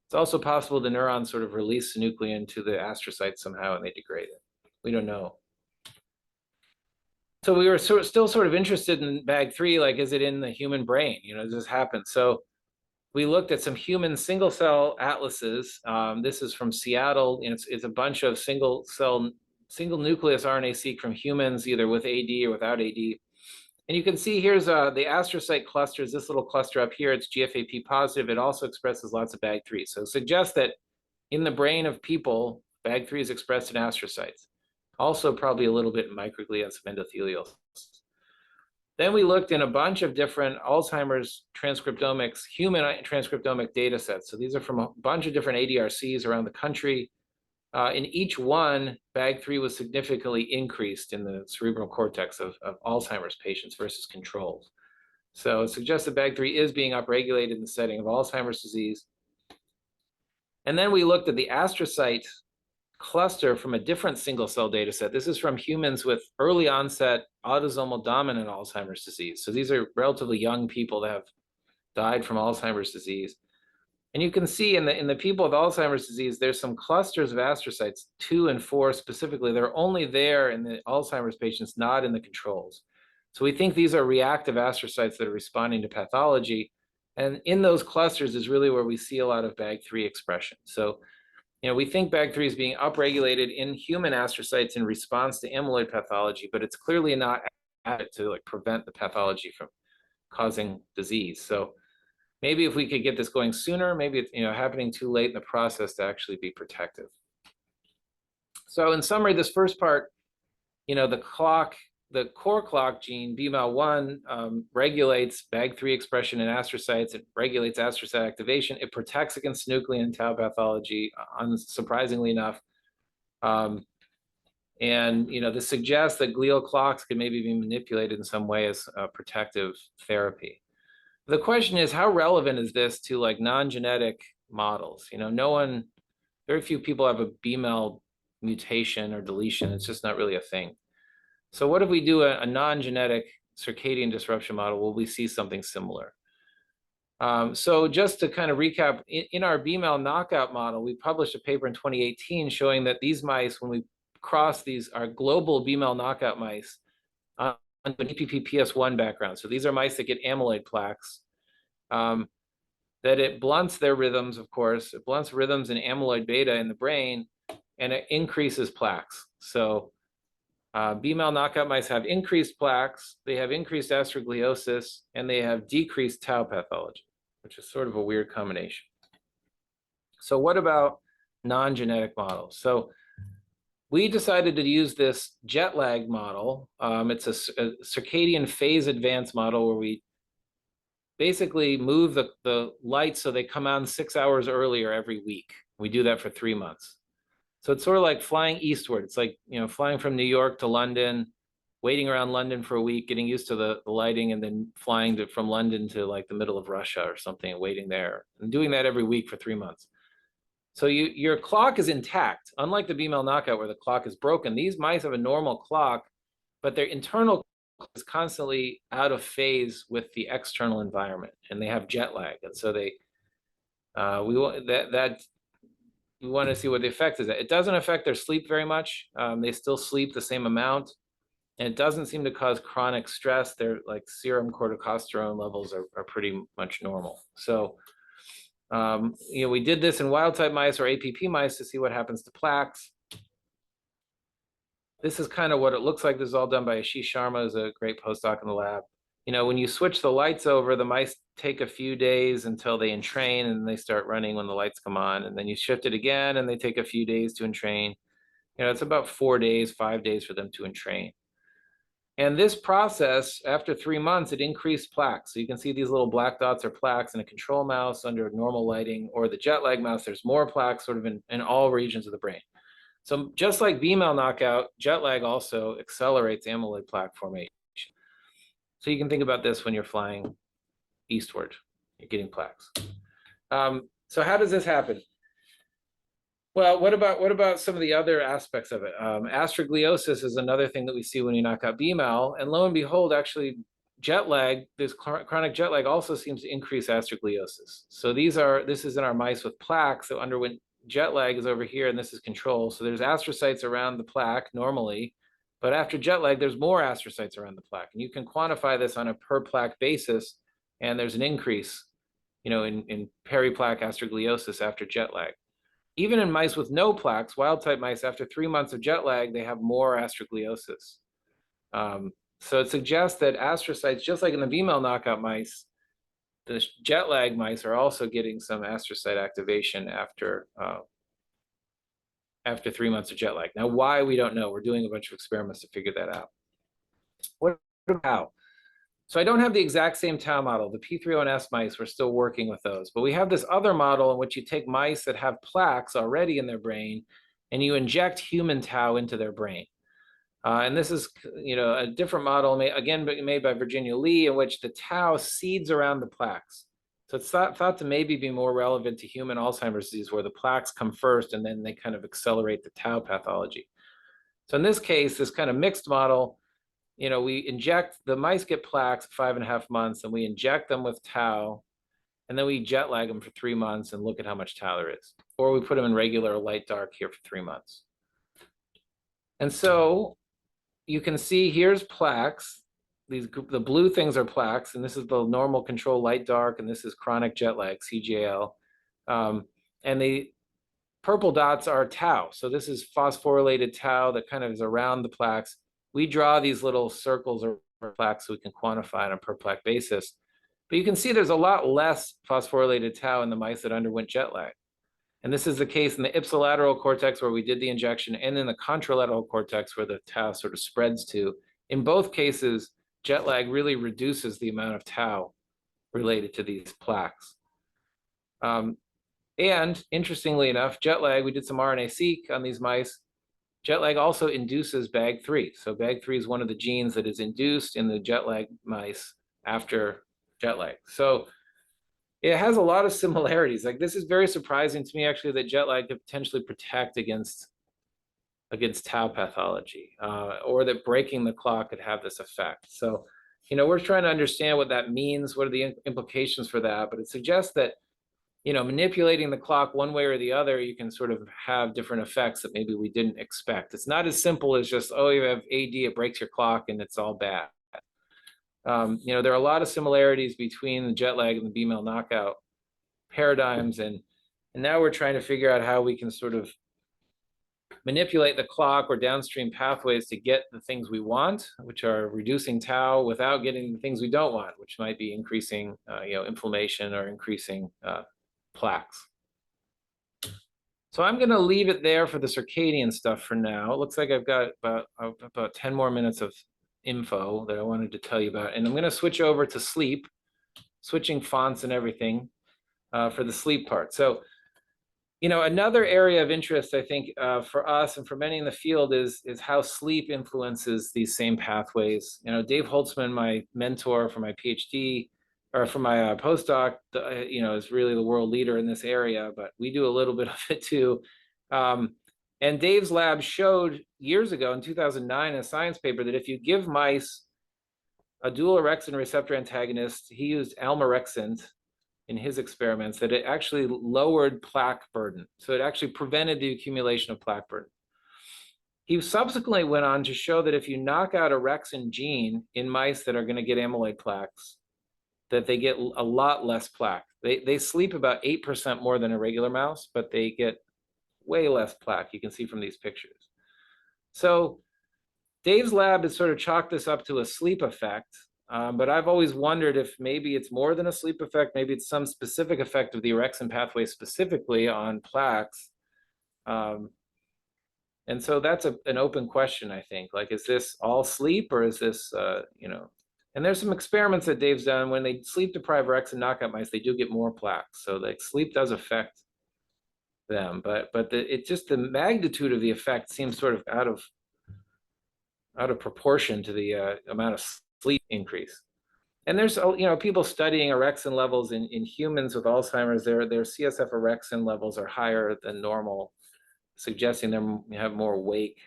It's also possible the neurons sort of release synuclein to the astrocytes somehow and they degrade it. We don't know. So we were still sort of interested in BAG3, like, is it in the human brain? Does this happen? So we looked at some human single cell atlases. This is from Seattle, and it's a bunch of single cell single nucleus RNA-seq from humans, either with AD or without AD. And you can see here's the astrocyte clusters, this little cluster up here, it's GFAP positive. It also expresses lots of BAG3. So it suggests that in the brain of people, BAG3 is expressed in astrocytes. Also probably a little bit in microglia and some endothelial. Then we looked in a bunch of different Alzheimer's transcriptomics, human transcriptomic data sets. So these are from a bunch of different ADRCs around the country. In each one, BAG3 was significantly increased in the cerebral cortex of Alzheimer's patients versus controls. So it suggests that BAG3 is being upregulated in the setting of Alzheimer's disease. And then we looked at the astrocyte cluster from a different single cell data set. This is from humans with early onset autosomal dominant Alzheimer's disease. So these are relatively young people that have died from Alzheimer's disease. And you can see in the people with Alzheimer's disease, there's some clusters of astrocytes, 2 and 4 specifically. They're only there in the Alzheimer's patients, not in the controls. So we think these are reactive astrocytes that are responding to pathology. And in those clusters is really where we see a lot of BAG3 expression. So, we think BAG3 is being upregulated in human astrocytes in response to amyloid pathology, but it's clearly not added to prevent the pathology from causing disease. So maybe if we could get this going sooner, maybe it's happening too late in the process to actually be protective. So in summary, this first part, the core clock gene, BMAL1, regulates BAG3 expression in astrocytes. It regulates astrocyte activation. It protects against synuclein and tau pathology, unsurprisingly enough. This suggests that glial clocks can maybe be manipulated in some way as a protective therapy. The question is, how relevant is this to non-genetic models? Very few people have a BMAL mutation or deletion. It's just not really a thing. So what if we do a non-genetic circadian disruption model? Will we see something similar? So just to kind of recap, in our BMAL knockout model, we published a paper in 2018 showing that these mice, when we cross our global BMAL knockout mice on an EPP-PS1 background, so these are mice that get amyloid plaques, that it blunts their rhythms, of course. It blunts rhythms in amyloid beta in the brain, and it increases plaques. So BMAL knockout mice have increased plaques, they have increased astrogliosis, and they have decreased tau pathology, which is sort of a weird combination. So what about non-genetic models? So we decided to use this jet lag model. It's a circadian phase advance model where we basically move the lights so they come on 6 hours earlier every week. We do that for 3 months. So it's sort of like flying eastward. It's like, flying from New York to London, waiting around London for a week, getting used to the lighting, and then flying from London to the middle of Russia or something and waiting there, and doing that every week for 3 months. So your clock is intact. Unlike the BMAL knockout where the clock is broken, these mice have a normal clock, but their internal clock is constantly out of phase with the external environment, and they have jet lag. And so we want to see what the effect is. It doesn't affect their sleep very much. They still sleep the same amount, and it doesn't seem to cause chronic stress. Their serum corticosterone levels are pretty much normal. So, we did this in wild type mice or APP mice to see what happens to plaques. This is kind of what it looks like. This is all done by Ashish Sharma, who's a great postdoc in the lab. When you switch the lights over, the mice take a few days until they entrain, and they start running when the lights come on. And then you shift it again, and they take a few days to entrain. It's about 4 days, 5 days for them to entrain. And this process, after 3 months, it increased plaques. So you can see these little black dots are plaques in a control mouse under normal lighting, or the jet lag mouse, there's more plaques sort of in all regions of the brain. So just like BMAL knockout, jet lag also accelerates amyloid plaque formation. So you can think about this when you're flying eastward, you're getting plaques. So how does this happen? Well, what about some of the other aspects of it? Astrogliosis is another thing that we see when you knock out BMAL, and lo and behold, actually jet lag, this chronic jet lag also seems to increase astrogliosis. So this is in our mice with plaques that underwent jet lag is over here, and this is control. So there's astrocytes around the plaque normally, but after jet lag, there's more astrocytes around the plaque. And you can quantify this on a per plaque basis, and there's an increase, in periplaque astrogliosis after jet lag. even in mice with no plaques, wild type mice, after 3 months of jet lag, they have more astrogliosis. So it suggests that astrocytes, just like in the female knockout mice, the jet lag mice are also getting some astrocyte activation after 3 months of jet lag. Now, why, we don't know. We're doing a bunch of experiments to figure that out. What about tau? So I don't have the exact same tau model. The P301S mice, we're still working with those. But we have this other model in which you take mice that have plaques already in their brain and you inject human tau into their brain. And this is, a different model, again, made by Virginia Lee, in which the tau seeds around the plaques. So it's thought to maybe be more relevant to human Alzheimer's disease, where the plaques come first and then they kind of accelerate the tau pathology. So in this case, this kind of mixed model, we inject, the mice get plaques at 5.5 months, and we inject them with tau, and then we jet lag them for 3 months and look at how much tau there is. Or we put them in regular light dark here for 3 months. And so you can see here's plaques. The blue things are plaques, and this is the normal control light dark, and this is chronic jet lag, CJL. And the purple dots are tau. So this is phosphorylated tau that kind of is around the plaques. We draw these little circles or plaques so we can quantify on a per plaque basis. But you can see there's a lot less phosphorylated tau in the mice that underwent jet lag. And this is the case in the ipsilateral cortex where we did the injection, and in the contralateral cortex where the tau sort of spreads to. In both cases, jet lag really reduces the amount of tau related to these plaques. And interestingly enough, jet lag, we did some RNA-seq on these mice. Jet lag also induces BAG3. So BAG3 is one of the genes that is induced in the jet lag mice after jet lag. So it has a lot of similarities. Like, this is very surprising to me, actually, that jet lag could potentially protect against tau pathology, or that breaking the clock could have this effect. So, we're trying to understand what that means. What are the implications for that? But it suggests that, manipulating the clock one way or the other, you can sort of have different effects that maybe we didn't expect. It's not as simple as just, oh, you have AD, it breaks your clock, and it's all bad. There are a lot of similarities between the jet lag and the female knockout paradigms, and now we're trying to figure out how we can sort of manipulate the clock or downstream pathways to get the things we want, which are reducing tau, without getting the things we don't want, which might be increasing, inflammation or increasing plaques. So I'm going to leave it there for the circadian stuff for now. It looks like I've got about 10 more minutes of info that I wanted to tell you about, and I'm going to switch over to sleep, switching fonts and everything for the sleep part. So, another area of interest, I think, for us and for many in the field is how sleep influences these same pathways. Dave Holtzman, my mentor for my PhD, or for my postdoc, is really the world leader in this area, but we do a little bit of it too. And Dave's lab showed years ago in 2009 in a science paper that if you give mice a dual orexin receptor antagonist, he used almorexant in his experiments, that it actually lowered plaque burden. So it actually prevented the accumulation of plaque burden. He subsequently went on to show that if you knock out orexin gene in mice that are going to get amyloid plaques, that they get a lot less plaque. They sleep about 8% more than a regular mouse, but they get way less plaque. You can see from these pictures. So Dave's lab has sort of chalked this up to a sleep effect, but I've always wondered if maybe it's more than a sleep effect. Maybe it's some specific effect of the orexin pathway specifically on plaques. And so that's an open question, I think. Like, is this all sleep, or is this, and there's some experiments that Dave's done. When they sleep deprive orexin knockout mice, they do get more plaques. So like sleep does affect them, but it's just the magnitude of the effect seems sort of out of proportion to the amount of sleep increase. And there's people studying orexin levels in humans with Alzheimer's. Their CSF orexin levels are higher than normal, suggesting they have more wake.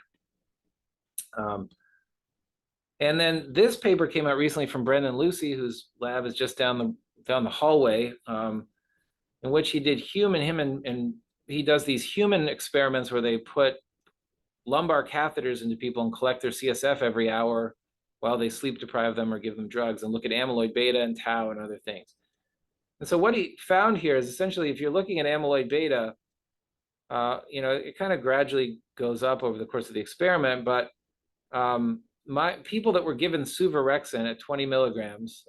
And then this paper came out recently from Brendan Lucy, whose lab is just down the hallway, in which he did he does these human experiments where they put lumbar catheters into people and collect their CSF every hour while they sleep deprive them or give them drugs, and look at amyloid beta and tau and other things. And so what he found here is essentially, if you're looking at amyloid beta, it kind of gradually goes up over the course of the experiment, but my people that were given suvorexant at 20 milligrams,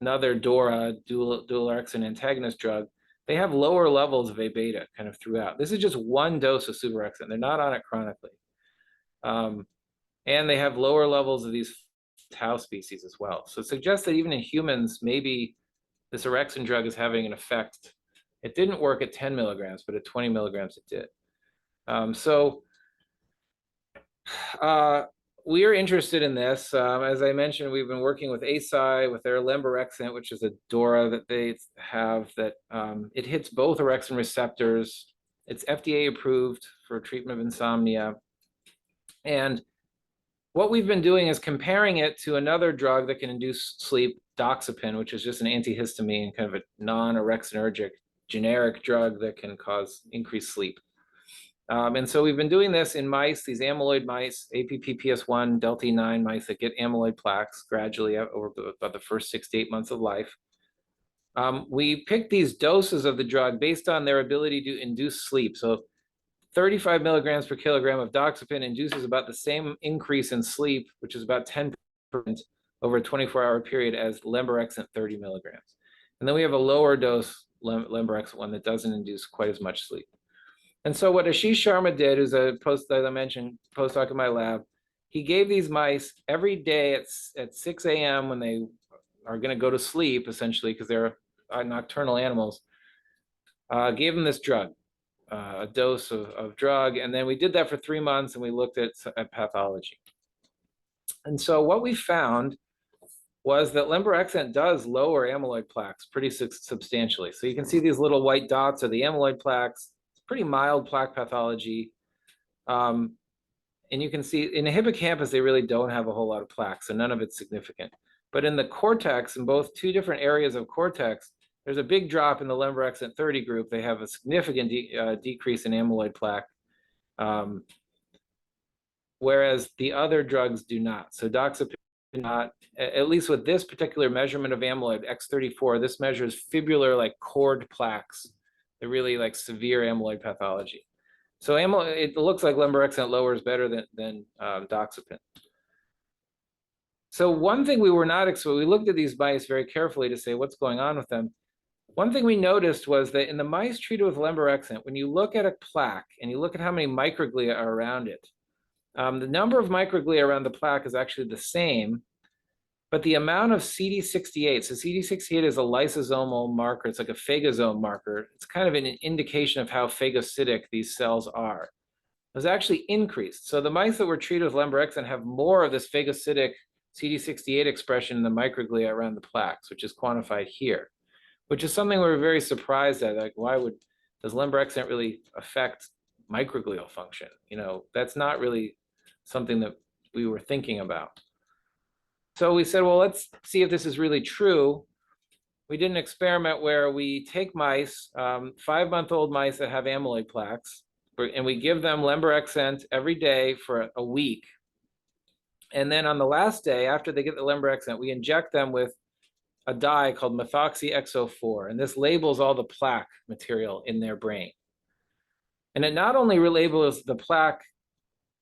another DORA, dual orexin antagonist drug, they have lower levels of A beta kind of throughout. This is just one dose of suvorexant. They're not on it chronically. And they have lower levels of these tau species as well. So it suggests that even in humans, maybe this orexin drug is having an effect. It didn't work at 10 milligrams, but at 20 milligrams it did. We are interested in this. As I mentioned, we've been working with Eisai with their lemborexant, which is a DORA that they have that it hits both orexin receptors. It's FDA approved for treatment of insomnia. And what we've been doing is comparing it to another drug that can induce sleep, doxepin, which is just an antihistamine, kind of a non-orexinergic generic drug that can cause increased sleep. And so we've been doing this in mice, these amyloid mice, APPPS1, Delta 9 mice that get amyloid plaques gradually over about the first 6 to 8 months of life. We picked these doses of the drug based on their ability to induce sleep. So 35 milligrams per kilogram of doxepin induces about the same increase in sleep, which is about 10% over a 24-hour period as lemborexant 30 milligrams. And then we have a lower dose lemborexant one that doesn't induce quite as much sleep. And so what Ashish Sharma did, who's a as I mentioned, postdoc in my lab, he gave these mice every day at 6 a.m. when they are going to go to sleep, essentially, because they're nocturnal animals, gave them this drug, a dose of drug. And then we did that for 3 months, and we looked at pathology. And so what we found was that lemborexant does lower amyloid plaques pretty substantially. So you can see these little white dots are the amyloid plaques. Pretty mild plaque pathology. And you can see in the hippocampus, they really don't have a whole lot of plaques, so none of it's significant. But in the cortex, in both 2 different areas of cortex, there's a big drop in the lemborexant 30 group. They have a significant decrease in amyloid plaque, whereas the other drugs do not. So doxepin not, at least with this particular measurement of amyloid, X34, this measures fibular like cord plaques. They're really like severe amyloid pathology. So it looks like lemborexant lowers better than doxepin. So one thing we were not, we looked at these mice very carefully to say what's going on with them. One thing we noticed was that in the mice treated with lemborexant, when you look at a plaque and you look at how many microglia are around it, the number of microglia around the plaque is actually the same, but the amount of CD68, so CD68 is a lysosomal marker, it's like a phagosome marker, it's kind of an indication of how phagocytic these cells are, was actually increased. So the mice that were treated with lemborexant have more of this phagocytic CD68 expression in the microglia around the plaques, which is quantified here, which is something we were very surprised at. Like, does lemborexant really affect microglial function? That's not really something that we were thinking about. So we said, well, let's see if this is really true. We did an experiment where we take mice, 5-month-old mice that have amyloid plaques, and we give them lemborexant every day for a week. And then on the last day, after they get the lemborexant, we inject them with a dye called methoxyXO4, and this labels all the plaque material in their brain. And it not only relabels the plaque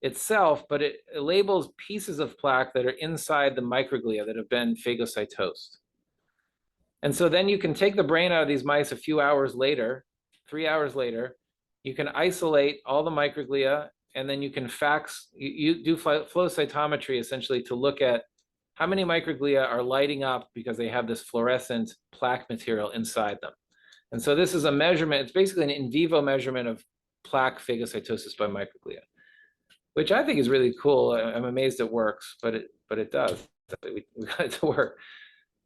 itself, but it labels pieces of plaque that are inside the microglia that have been phagocytosed. And so then you can take the brain out of these mice a few hours later, 3 hours later, you can isolate all the microglia, and then you can you do flow cytometry essentially to look at how many microglia are lighting up because they have this fluorescent plaque material inside them. And so this is a measurement, it's basically an in vivo measurement of plaque phagocytosis by microglia, which I think is really cool. I'm amazed it works, but it does. We got it to work.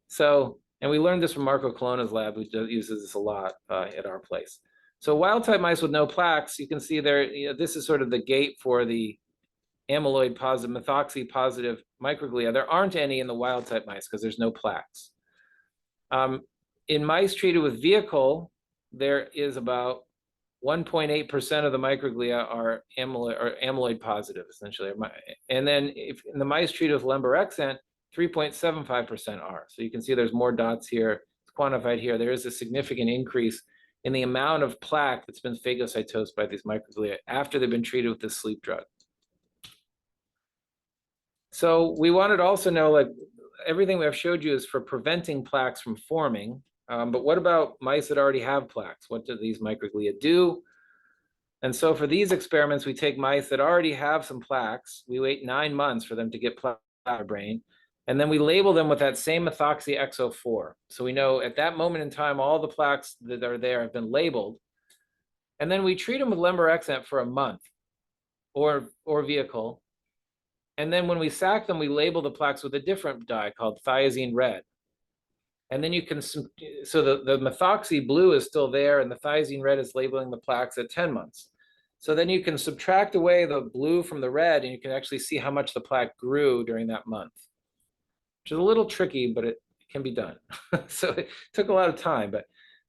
So, and we learned this from Marco Colonna's lab, who uses this a lot at our place. So wild type mice with no plaques, you can see there, this is sort of the gate for the amyloid positive, methoxy positive microglia. There aren't any in the wild type mice because there's no plaques. In mice treated with vehicle, there is about 1.8% of the microglia are amyloid positive, essentially. And then if in the mice treated with lemborexant, 3.75% are. So you can see there's more dots here, it's quantified here. There is a significant increase in the amount of plaque that's been phagocytosed by these microglia after they've been treated with this sleep drug. So we wanted to also know, like, everything I've showed you is for preventing plaques from forming, but what about mice that already have plaques? What do these microglia do? And so for these experiments, we take mice that already have some plaques. We wait 9 months for them to get plaque in their brain. And then we label them with that same methoxyXO4. So we know at that moment in time, all the plaques that are there have been labeled. And then we treat them with lemborexant for a month or vehicle. And then when we sack them, we label the plaques with a different dye called thiazine red. And then you can, so the methoxy blue is still there and the thiazine red is labeling the plaques at 10 months. So then you can subtract away the blue from the red and you can actually see how much the plaque grew during that month, which is a little tricky, but it can be done. So it took a lot of time, but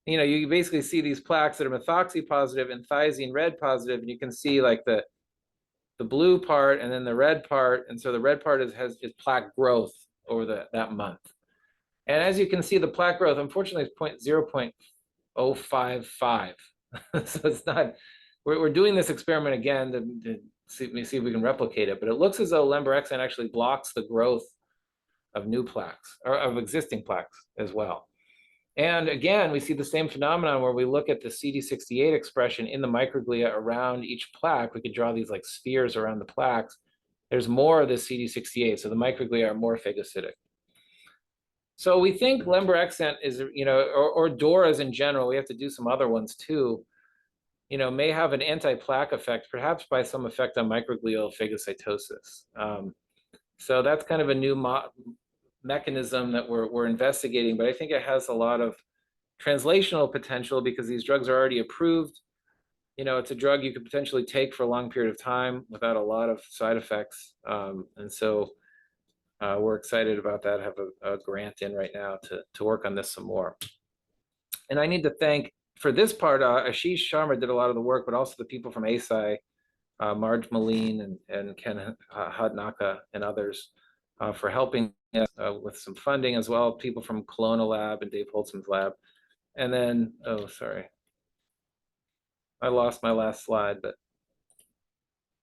you basically see these plaques that are methoxy positive and thiazine red positive, and you can see like the blue part and then the red part. And so the red part has plaque growth over that month. And as you can see, the plaque growth, unfortunately, is 0.055. So it's not, we're doing this experiment again to see if we can replicate it, but it looks as though lemborexant actually blocks the growth of new plaques, or of existing plaques as well. And again, we see the same phenomenon where we look at the CD68 expression in the microglia around each plaque. We could draw these like spheres around the plaques. There's more of this CD68, so the microglia are more phagocytic. So we think lemborexant is, or DORAs in general, we have to do some other ones too, may have an anti-plaque effect, perhaps by some effect on microglial phagocytosis. So that's kind of a new mechanism that we're investigating, but I think it has a lot of translational potential because these drugs are already approved. It's a drug you could potentially take for a long period of time without a lot of side effects. And so we're excited about that, have a grant in right now to work on this some more. And I need to thank, for this part, Ashish Sharma did a lot of the work, but also the people from ASI, Marge Moline and Ken Hadnaka and others for helping us with some funding as well, people from Kelowna Lab and Dave Holtzman's lab. And then, oh, sorry. I lost my last slide, but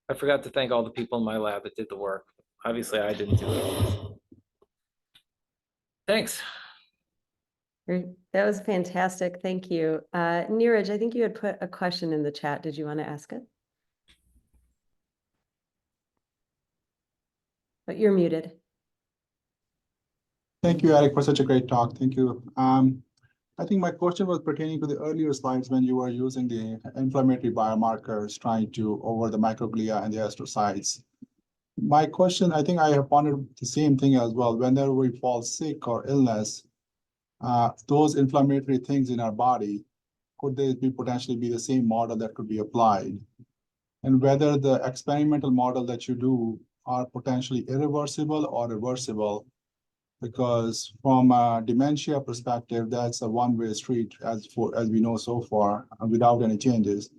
I forgot to thank all the people in my lab that did the work. Obviously, I didn't do it. Thanks. Great. That was fantastic. Thank you. Neeraj, I think you had put a question in the chat. Did you want to ask it? But you're muted. Thank you, Eric, for such a great talk. Thank you. I think my question was pertaining to the earlier slides when you were using the inflammatory biomarkers trying to over the microglia and the astrocytes. My question, I think I have wondered the same thing as well. Whenever we fall sick or illness, those inflammatory things in our body, could they potentially be the same model that could be applied? And whether the experimental model that you do are potentially irreversible or reversible, because from a dementia perspective, that's a one-way street as we know so far, without any changes.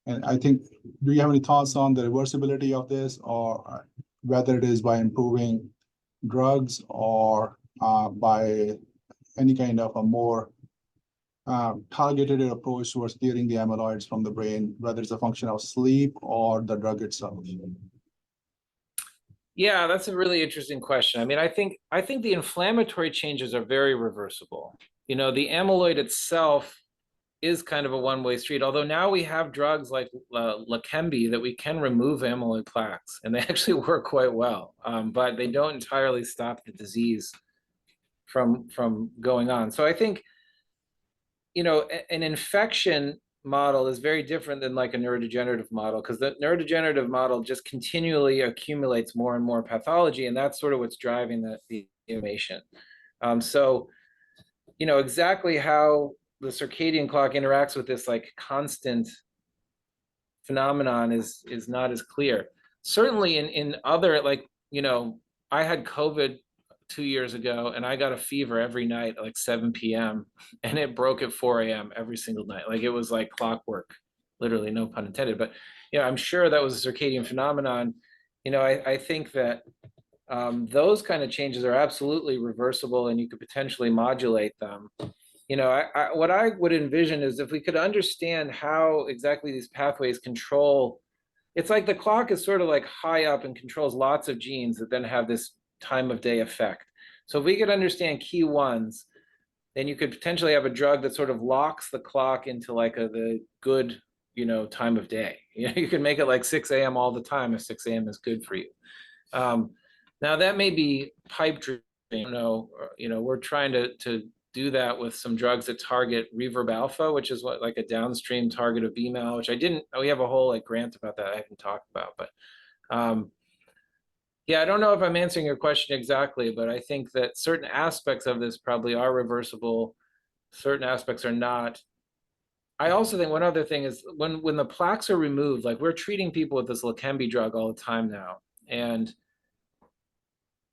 And I think, do you have any thoughts on the reversibility of this, or whether it is by improving drugs or by any kind of a more targeted approach towards clearing the amyloids from the brain, whether it's a function of sleep or the drug itself? Yeah, that's a really interesting question. I mean, I think the inflammatory changes are very reversible. The amyloid itself is kind of a one-way street, although now we have drugs like Leqembi that we can remove amyloid plaques, and they actually work quite well, but they don't entirely stop the disease from going on. So I think, an infection model is very different than like a neurodegenerative model, because the neurodegenerative model just continually accumulates more and more pathology, and that's sort of what's driving the inflammation. So, exactly how the circadian clock interacts with this like constant phenomenon is not as clear. Certainly in other, like, I had COVID 2 years ago and I got a fever every night at like 7 p.m. and it broke at 4 a.m. every single night. Like, it was like clockwork, literally, no pun intended. But I'm sure that was a circadian phenomenon. I think that those kind of changes are absolutely reversible and you could potentially modulate them. you know, what I would envision is if we could understand how exactly these pathways control, it's like the clock is sort of like high up and controls lots of genes that then have this time of day effect. So if we could understand key ones, then you could potentially have a drug that sort of locks the clock into like the good, you know, time of day. You know, you could make it like 6 a.m. all the time if 6 a.m. is good for you. Now that may be pipe dream, you know, we're trying to do that with some drugs that target reverb alpha, which is what like a downstream target of BMAL, which we have a whole like grant about that I haven't talked about, but yeah, I don't know if I'm answering your question exactly, but I think that certain aspects of this probably are reversible, certain aspects are not. I also think one other thing is when the plaques are removed, like we're treating people with this Leqembi drug all the time now, and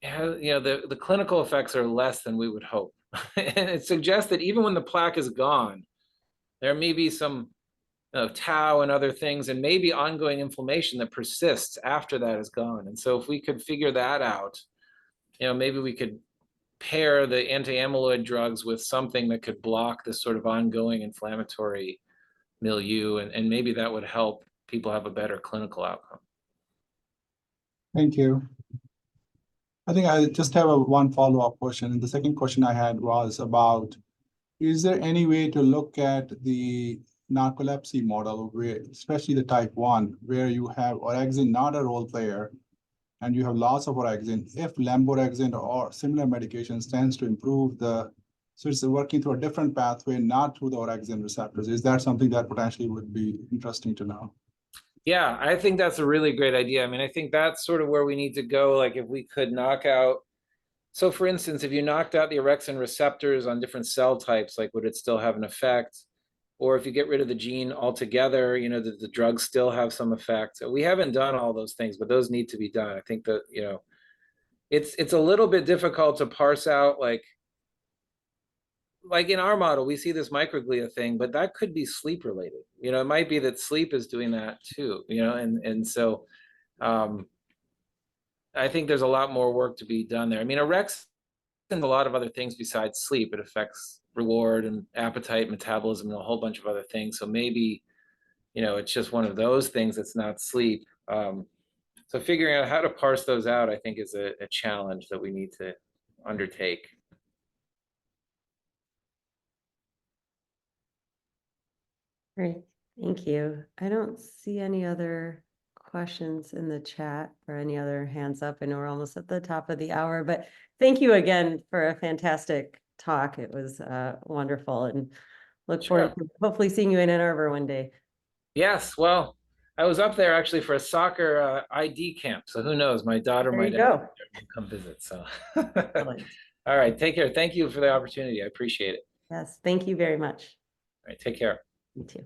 you know, the clinical effects are less than we would hope. And it suggests that even when the plaque is gone, there may be some tau and other things, and maybe ongoing inflammation that persists after that is gone. And so if we could figure that out, you know, maybe we could pair the anti-amyloid drugs with something that could block this sort of ongoing inflammatory milieu, and maybe that would help people have a better clinical outcome. Thank you. I think I just have one follow-up question. And the second question I had was about, is there any way to look at the narcolepsy model, where, especially the type 1, where you have orexin not a role player, and you have loss of orexin, if lemborexin or similar medications tends to improve so it's working through a different pathway, not through the orexin receptors. Is that something that potentially would be interesting to know? Yeah, I think that's a really great idea. I mean, I think that's sort of where we need to go. Like if we could knock out, so for instance, if you knocked out the orexin receptors on different cell types, like would it still have an effect? Or if you get rid of the gene altogether, you know, the drugs still have some effect. We haven't done all those things, but those need to be done. I think that, you know, it's a little bit difficult to parse out, like in our model, we see this microglia thing, but that could be sleep related. You know, it might be that sleep is doing that too, you know, and so I think there's a lot more work to be done there. I mean, orexin and a lot of other things besides sleep. It affects reward and appetite, metabolism, and a whole bunch of other things. So maybe, you know, it's just one of those things that's not sleep. So figuring out how to parse those out, I think, is a challenge that we need to undertake. Great, thank you. I don't see any other questions in the chat or any other hands up. I know we're almost at the top of the hour, but thank you again for a fantastic talk. It was wonderful, and look forward to hopefully seeing you in Ann Arbor one day. Yes, well, I was up there actually for a soccer ID camp, so who knows? My daughter There you might go. come visit. So, Excellent. all right, take care. Thank you for the opportunity. I appreciate it. Yes, thank you very much. All right, take care. You too.